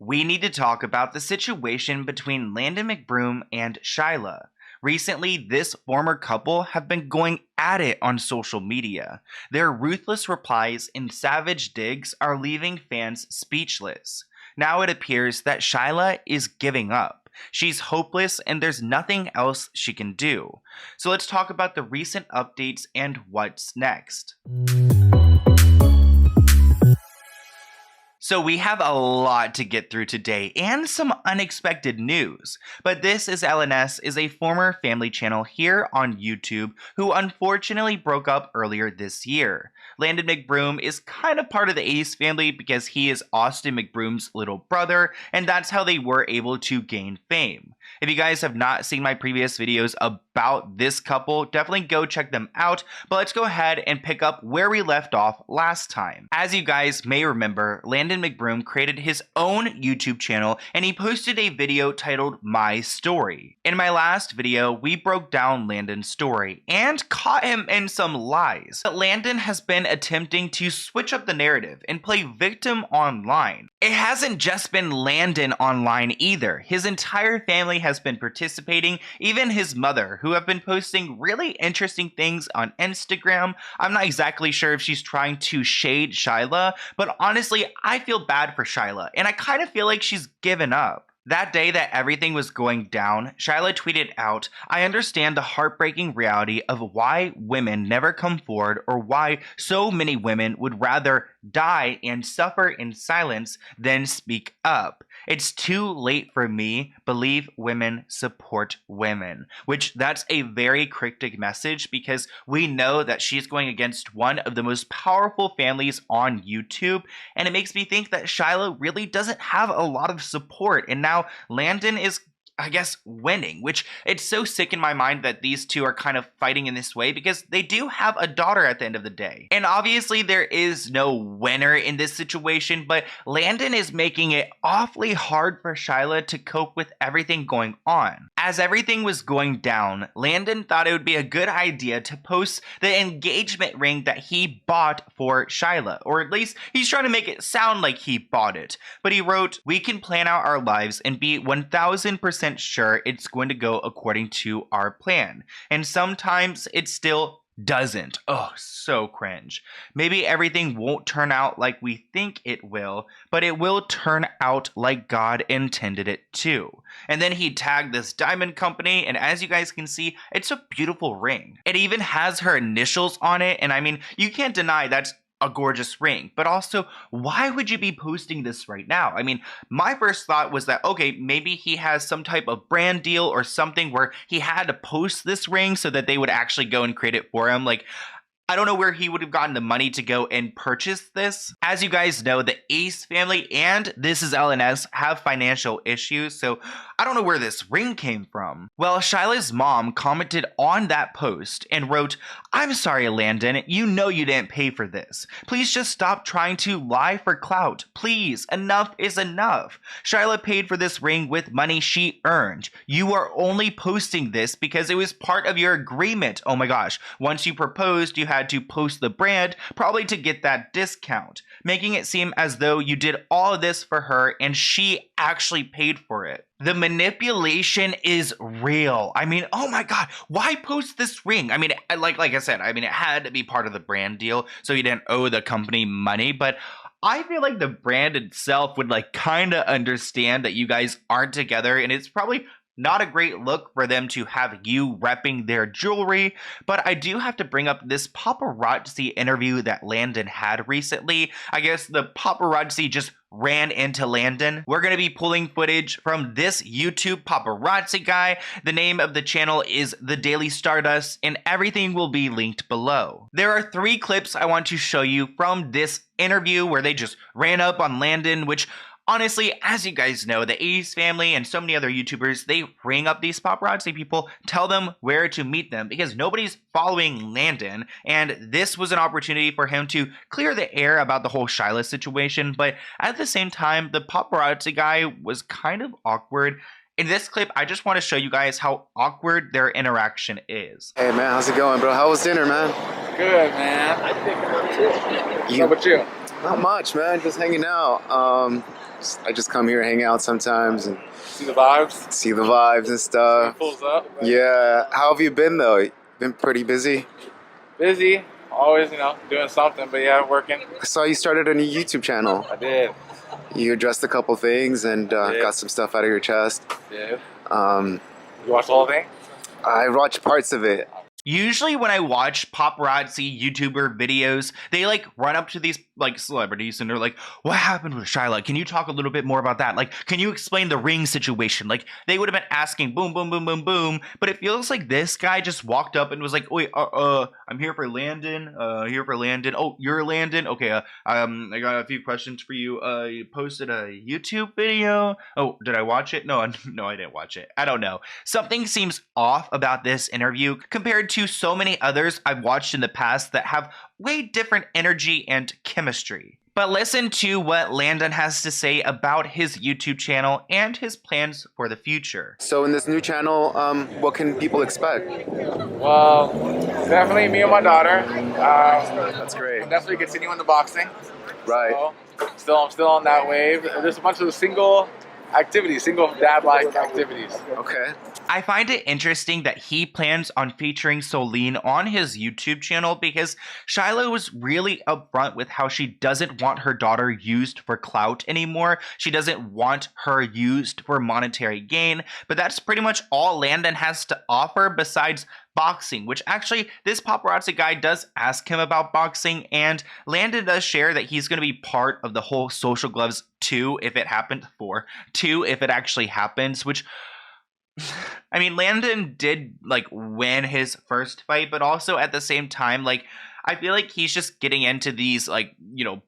We need to talk about the situation between Landon McBroom and Shyla. Recently, this former couple have been going at it on social media. Their ruthless replies and savage digs are leaving fans speechless. Now it appears that Shyla is giving up. She's hopeless and there's nothing else she can do. So let's talk about the recent updates and what's next. So we have a lot to get through today and some unexpected news. But this is LNS is a former family channel here on YouTube who unfortunately broke up earlier this year. Landon McBroom is kind of part of the Ace family because he is Austin McBroom's little brother, and that's how they were able to gain fame. If you guys have not seen my previous videos about this couple, definitely go check them out, but let's go ahead and pick up where we left off last time. As you guys may remember, Landon McBroom created his own YouTube channel and he posted a video titled My Story. In my last video, we broke down Landon's story and caught him in some lies. But Landon has been attempting to switch up the narrative and play victim online. It hasn't just been Landon online either. His entire family has been participating, even his mother, who have been posting really interesting things on Instagram. I'm not exactly sure if she's trying to shade Shyla, but honestly, I feel bad for Shyla, and I kind of feel like she's given up. That day that everything was going down, Shyla tweeted out, "I understand the heartbreaking reality of why women never come forward or why so many women would rather die and suffer in silence than speak up. It's too late for me. Believe women, support women." Which that's a very cryptic message because we know that she's going against one of the most powerful families on YouTube, and it makes me think that Shyla really doesn't have a lot of support, and now Landon is, I guess, winning, which it's so sick in my mind that these two are kind of fighting in this way because they do have a daughter at the end of the day. And obviously there is no winner in this situation, but Landon is making it awfully hard for Shyla to cope with everything going on. As everything was going down, Landon thought it would be a good idea to post the engagement ring that he bought for Shyla, or at least he's trying to make it sound like he bought it. But he wrote, "We can plan out our lives and be 1000% sure it's going to go according to our plan. And sometimes it still doesn't." Oh, so cringe. Maybe everything won't turn out like we think it will, but it will turn out like God intended it to. And then he tagged this diamond company, and as you guys can see, it's a beautiful ring. It even has her initials on it, and I mean, you can't deny that's a gorgeous ring, but also, why would you be posting this right now? I mean, my first thought was that, okay, maybe he has some type of brand deal or something where he had to post this ring so that they would actually go and create it for him. Like, I don't know where he would have gotten the money to go and purchase this. As you guys know, the Ace family and This Is LNS have financial issues, so I don't know where this ring came from. Well, Shyla's mom commented on that post and wrote, "I'm sorry, Landon, you know you didn't pay for this. Please just stop trying to lie for clout. Please, enough is enough. Shyla paid for this ring with money she earned. You are only posting this because it was part of your agreement." Oh my gosh, once you proposed, you had to post the brand, probably to get that discount, making it seem as though you did all of this for her and she actually paid for it. The manipulation is real. I mean, oh my God, why post this ring? I mean, like I said, I mean, it had to be part of the brand deal, so you didn't owe the company money, but I feel like the brand itself would like kind of understand that you guys aren't together, and it's probably not a great look for them to have you repping their jewelry. But I do have to bring up this paparazzi interview that Landon had recently. I guess the paparazzi just ran into Landon. We're going to be pulling footage from this YouTube paparazzi guy. The name of the channel is The Daily Stardust, and everything will be linked below. There are 3 clips I want to show you from this interview where they just ran up on Landon, which honestly, as you guys know, the Ace family and so many other YouTubers, they ring up these paparazzi people, tell them where to meet them because nobody's following Landon, and this was an opportunity for him to clear the air about the whole Shyla situation, but at the same time, the paparazzi guy was kind of awkward. In this clip, I just want to show you guys how awkward their interaction is. Hey man, how's it going, bro? How was dinner, man? Good, man. I think about it too. How about you? Not much, man. Just hanging out. I just come here, hang out sometimes, and see the vibes. See the vibes and stuff. Pulls up. Yeah. How have you been though? Been pretty busy. Busy. Always, doing something. But yeah, working. I saw you started a new YouTube channel. I did. You addressed a couple things and got some stuff out of your chest. Yeah. You watched the whole thing? I watched parts of it. Usually when I watch paparazzi YouTuber videos, they like run up to these like celebrities and they're like, what happened with Shyla? Can you talk a little bit more about that? Like, can you explain the ring situation? Like they would have been asking boom, boom, boom, boom, boom. But it feels like this guy just walked up and was like, wait, I'm here for Landon. Here for Landon. Oh, you're Landon? Okay, I got a few questions for you. You posted a YouTube video. Oh, did I watch it? No, no, I didn't watch it. I don't know. Something seems off about this interview compared to so many others I've watched in the past that have way different energy and chemistry. But listen to what Landon has to say about his YouTube channel and his plans for the future. So in this new channel, what can people expect? Well, definitely me and my daughter. That's great. We'll definitely continuing the boxing. Right. So, I'm still on that wave. There's a bunch of single activities, single dad-like activities. Okay. I find it interesting that he plans on featuring Solene on his YouTube channel because Shyla was really upfront with how she doesn't want her daughter used for clout anymore. She doesn't want her used for monetary gain, but that's pretty much all Landon has to offer besides boxing, which actually this paparazzi guy does ask him about boxing, and Landon does share that he's going to be part of the whole Social Gloves 2 if it happened, 2 if it actually happens, which I mean, Landon did like win his first fight, but also at the same time, like I feel like he's just getting into these like,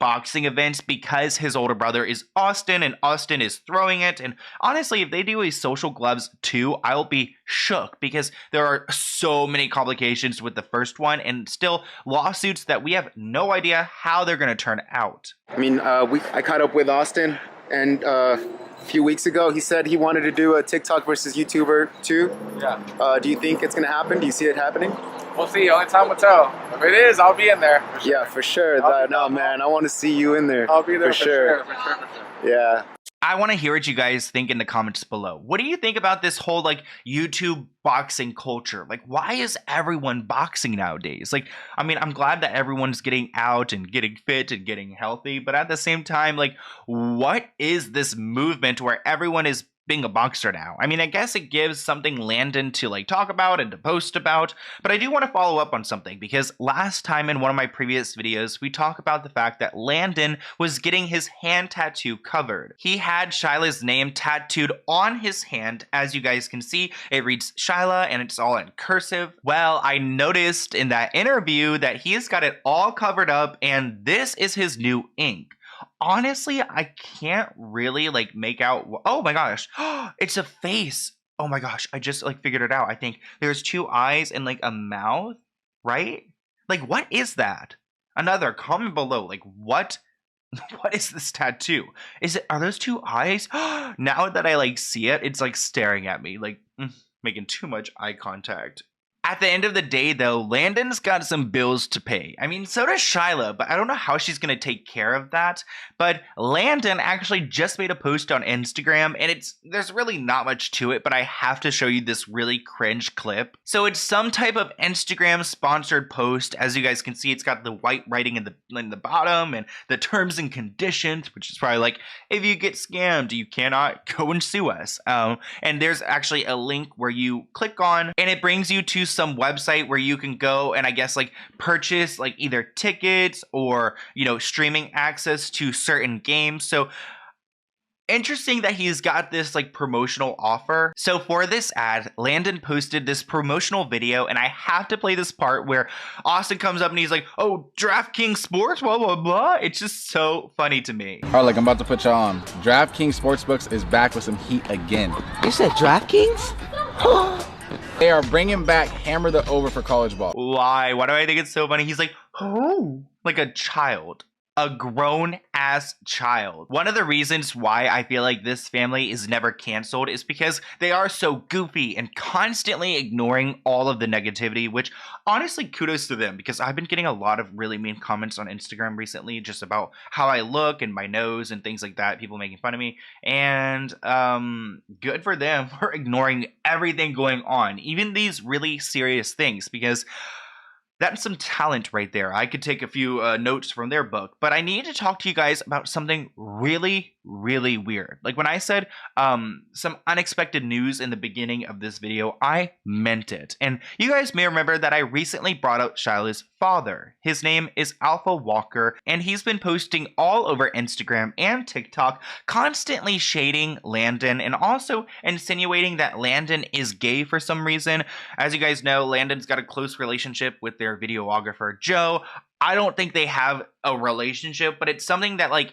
boxing events because his older brother is Austin and Austin is throwing it. And honestly, if they do a Social Gloves 2, I'll be shook because there are so many complications with the first one and still lawsuits that we have no idea how they're going to turn out. I mean, I caught up with Austin and a few weeks ago, he said he wanted to do a TikTok versus YouTuber too. Yeah. Do you think it's going to happen? Do you see it happening? We'll see. Only time will tell. If it is, I'll be in there. For sure. Yeah, for sure. No, man, I want to see you in there. I'll be there for sure. For sure. Yeah. I want to hear what you guys think in the comments below. What do you think about this whole like YouTube boxing culture? Like, why is everyone boxing nowadays? Like, I mean, I'm glad that everyone's getting out and getting fit and getting healthy, but at the same time, like, what is this movement where everyone is being a boxer now? I mean, I guess it gives something Landon to like talk about and to post about, but I do want to follow up on something because last time in one of my previous videos, we talk about the fact that Landon was getting his hand tattoo covered. He had Shyla's name tattooed on his hand. As you guys can see, it reads Shyla and it's all in cursive. Well, I noticed in that interview that he's got it all covered up and this is his new ink. Honestly, I can't really like make out. Oh my gosh, it's a face. Oh my gosh, I just like figured it out. I think there's 2 eyes and like a mouth, right? Like, what is that? Another comment below. Like, what is this tattoo? Are those 2 eyes? Now that I like see it, it's like staring at me, like making too much eye contact. At the end of the day, though, Landon's got some bills to pay. I mean, so does Shyla, but I don't know how she's going to take care of that. But Landon actually just made a post on Instagram, and there's really not much to it, but I have to show you this really cringe clip. So it's some type of Instagram sponsored post. As you guys can see, it's got the white writing in the bottom and the terms and conditions, which is probably like, if you get scammed, you cannot go and sue us. And there's actually a link where you click on, and it brings you to some website where you can go and I guess like purchase like either tickets or streaming access to certain games. So interesting that he's got this like promotional offer. So for this ad, Landon posted this promotional video, and I have to play this part where Austin comes up and he's like, oh, DraftKings Sports, blah, blah, blah. It's just so funny to me. All right, like I'm about to put y'all on. DraftKings Sportsbooks is back with some heat again. You said DraftKings? They are bringing back Hammer the Over for college ball. Why? Why do I think it's so funny? He's like, oh, like a child. A grown ass child. One of the reasons why I feel like this family is never canceled is because they are so goofy and constantly ignoring all of the negativity, which honestly kudos to them, because I've been getting a lot of really mean comments on Instagram recently just about how I look and my nose and things like that, people making fun of me, and good for them for ignoring everything going on, even these really serious things, because that's some talent right there. I could take a few notes from their book, but I need to talk to you guys about something really, really weird. Like when I said some unexpected news in the beginning of this video, I meant it. And you guys may remember that I recently brought out Shyla's father. His name is Alpha Walker, and he's been posting all over Instagram and TikTok, constantly shading Landon and also insinuating that Landon is gay for some reason. As you guys know, Landon's got a close relationship with their videographer, Joe. I don't think they have a relationship, but it's something that, like,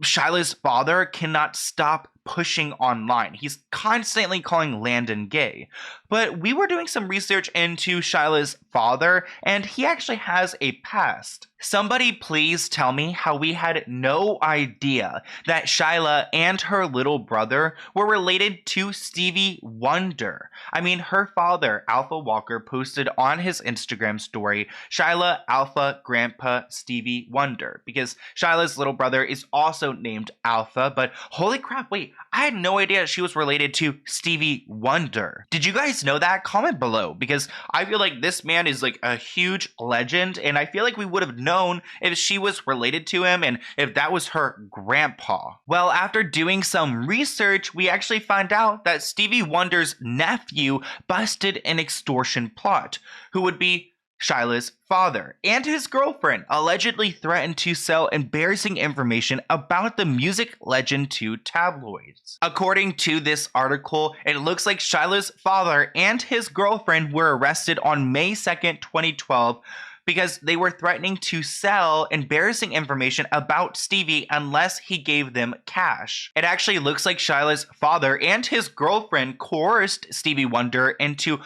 Shyla's father cannot stop pushing online. He's constantly calling Landon gay. But we were doing some research into Shyla's father, and he actually has a past. Somebody please tell me how we had no idea that Shyla and her little brother were related to Stevie Wonder. I mean, her father, Alpha Walker, posted on his Instagram story, Shyla, Alpha, Grandpa, Stevie Wonder, because Shyla's little brother is also named Alpha, but holy crap, wait, I had no idea she was related to Stevie Wonder. Did you guys know that? Comment below, because I feel like this man is like a huge legend, and I feel like we would have known if she was related to him and if that was her grandpa. Well, after doing some research, we actually found out that Stevie Wonder's nephew busted an extortion plot, who would be Shyla's father, and his girlfriend allegedly threatened to sell embarrassing information about the music legend to tabloids. According to this article, it looks like Shyla's father and his girlfriend were arrested on May 2nd, 2012, because they were threatening to sell embarrassing information about Stevie unless he gave them cash. It actually looks like Shyla's father and his girlfriend coerced Stevie Wonder into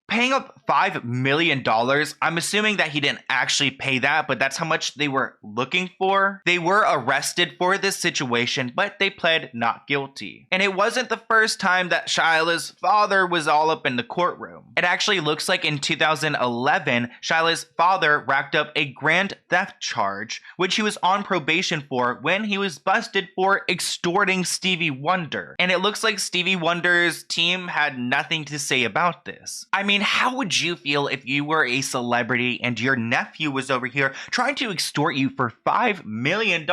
paying up $5 million. I'm assuming that he didn't actually pay that, but that's how much they were looking for. They were arrested for this situation, but they pled not guilty. And it wasn't the first time that Shyla's father was all up in the courtroom. It actually looks like in 2011, Shyla's father racked up a grand theft charge, which he was on probation for when he was busted for extorting Stevie Wonder. And it looks like Stevie Wonder's team had nothing to say about this. I mean, how would you feel if you were a celebrity and your nephew was over here trying to extort you for $5 million,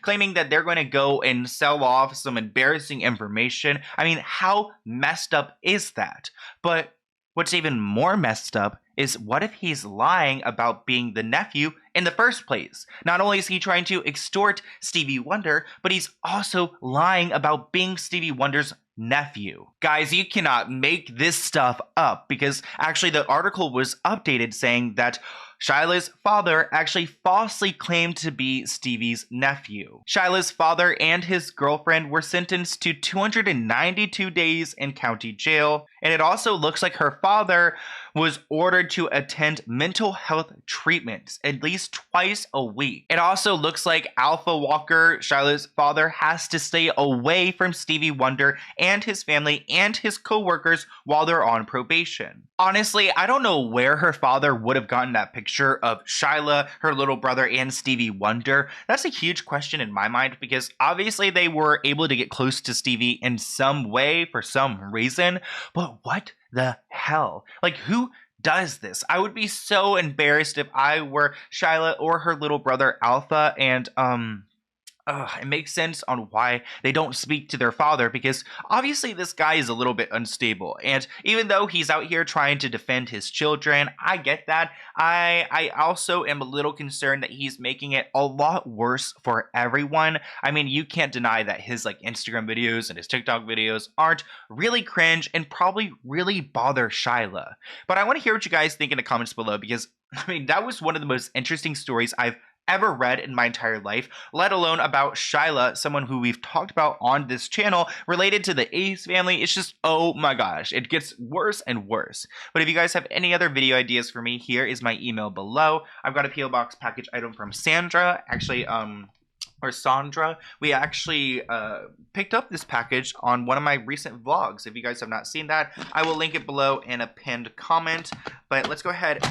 claiming that they're going to go and sell off some embarrassing information? I mean, how messed up is that? But what's even more messed up is, what if he's lying about being the nephew in the first place? Not only is he trying to extort Stevie Wonder, but he's also lying about being Stevie Wonder's nephew. Guys, you cannot make this stuff up, because actually the article was updated saying that Shyla's father actually falsely claimed to be Stevie's nephew. Shyla's father and his girlfriend were sentenced to 292 days in county jail, and it also looks like her father was ordered to attend mental health treatments at least twice a week. It also looks like Alpha Walker, Shyla's father, has to stay away from Stevie Wonder and his family and his co-workers while they're on probation. Honestly, I don't know where her father would have gotten that picture of Shyla, her little brother, and Stevie Wonder. That's a huge question in my mind, because obviously they were able to get close to Stevie in some way for some reason, but what the hell? Like, who does this? I would be so embarrassed if I were Shyla or her little brother Alpha, and it makes sense on why they don't speak to their father, because obviously this guy is a little bit unstable, and even though he's out here trying to defend his children, I get that. I also am a little concerned that he's making it a lot worse for everyone. I mean, you can't deny that his like Instagram videos and his TikTok videos aren't really cringe and probably really bother Shyla. But I want to hear what you guys think in the comments below, because I mean, that was one of the most interesting stories I've ever read in my entire life, let alone about Shyla, someone who we've talked about on this channel related to the Ace family. It's just, oh my gosh, it gets worse and worse. But if you guys have any other video ideas for me, here is my email below. I've got a P.O. Box package item from Sandra, or Sandra. We actually picked up this package on one of my recent vlogs. If you guys have not seen that, I will link it below in a pinned comment. But let's go ahead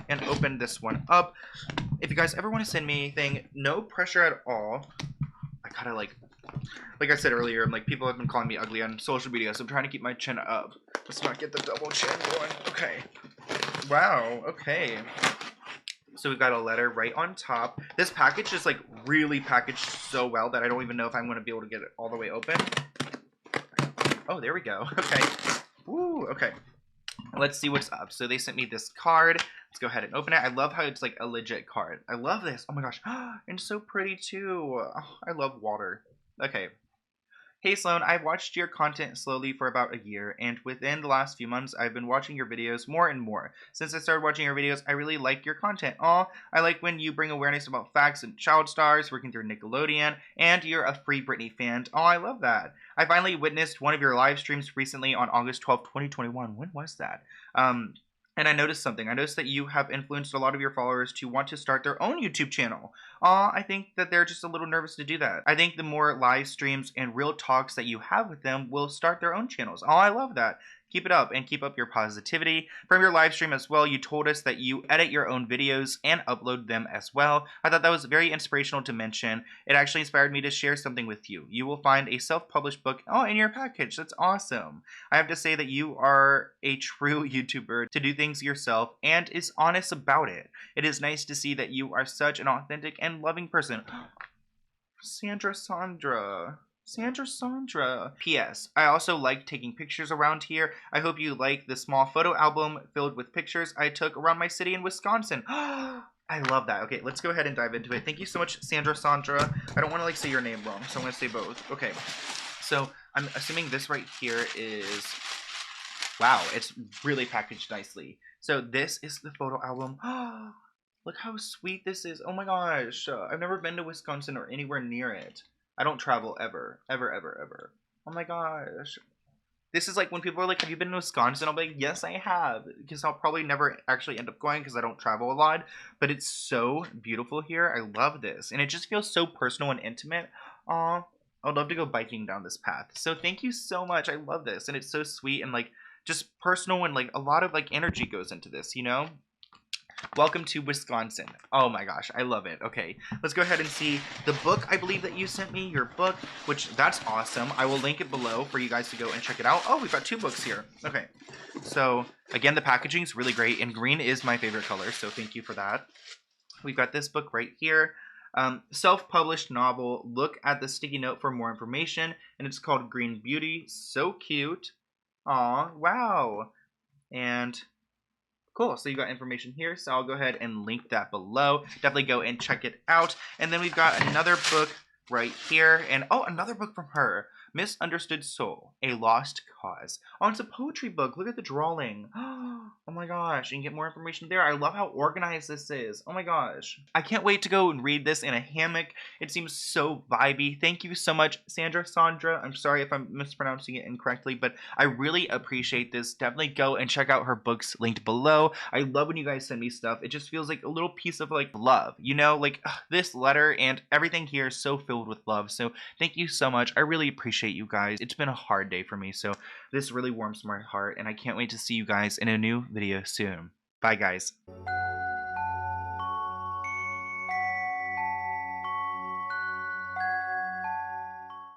and open this one up. If you guys ever want to send me anything, no pressure at all. I gotta like I said earlier, people have been calling me ugly on social media, so I'm trying to keep my chin up. Let's not get the double chin going. Okay. Wow, okay. So we've got a letter right on top. This package is really packaged so well that I don't even know if I'm going to be able to get it all the way open. Oh, there we go. Okay. Woo, okay. Let's see what's up. So they sent me this card. Let's go ahead and open it. I love how it's a legit card. I love this. Oh my gosh. And so pretty too. Oh, I love water. Okay. Hey Sloan, I've watched your content slowly for about a year, and within the last few months, I've been watching your videos more and more. Since I started watching your videos, I really like your content. Aw, I like when you bring awareness about facts and child stars working through Nickelodeon, and you're a Free Britney fan. Aw, I love that. I finally witnessed one of your live streams recently on August 12th, 2021. When was that? And I noticed something. I noticed that you have influenced a lot of your followers to want to start their own YouTube channel. I think that they're just a little nervous to do that. I think the more live streams and real talks that you have with them will start their own channels. I love that. Keep it up and keep up your positivity. From your live stream as well, you told us that you edit your own videos and upload them as well. I thought that was very inspirational to mention. It actually inspired me to share something with you. You will find a self-published book in your package. That's awesome. I have to say that you are a true YouTuber to do things yourself and is honest about it. It is nice to see that you are such an authentic and loving person. Sandra. P.S. I also like taking pictures around here. I hope you like the small photo album filled with pictures I took around my city in Wisconsin. I love that. Okay, let's go ahead and dive into it. Thank you so much, Sandra. I don't want to say your name wrong, so I'm going to say both. Okay, so I'm assuming this right here is... Wow, it's really packaged nicely. So this is the photo album. Look how sweet this is. Oh my gosh. I've never been to Wisconsin or anywhere near it. I don't travel ever. Oh my gosh. This is when people are like, have you been to Wisconsin? I'll be like, yes, I have. Because I'll probably never actually end up going because I don't travel a lot. But it's so beautiful here. I love this. And it just feels so personal and intimate. Aw, I'd love to go biking down this path. So thank you so much. I love this. And it's so sweet and just personal and a lot of energy goes into this, you know? Welcome to Wisconsin. Oh my gosh, I love it. Okay, let's go ahead and see the book I believe that you sent me, your book, which that's awesome. I will link it below for you guys to go and check it out. Oh, we've got 2 books here. Okay, so again, the packaging is really great, and green is my favorite color, so thank you for that. We've got this book right here. Self-published novel. Look at the sticky note for more information, and it's called Green Beauty. So cute. Aw, wow. And... cool, so you got information here, so I'll go ahead and link that below. Definitely go and check it out. And then we've got another book right here, and oh, another book from her. Misunderstood Soul, A Lost Cause. Oh, it's a poetry book. Look at the drawing. Oh my gosh, you can get more information there. I love how organized this is. Oh my gosh. I can't wait to go and read this in a hammock. It seems so vibey. Thank you so much, Sandra. I'm sorry if I'm mispronouncing it incorrectly, but I really appreciate this. Definitely go and check out her books linked below. I love when you guys send me stuff. It just feels like a little piece of love, you know? This letter and everything here is so filled with love. So thank you so much. I really appreciate you guys. It's been a hard day for me, so this really warms my heart, and I can't wait to see you guys in a new video soon. Bye, guys.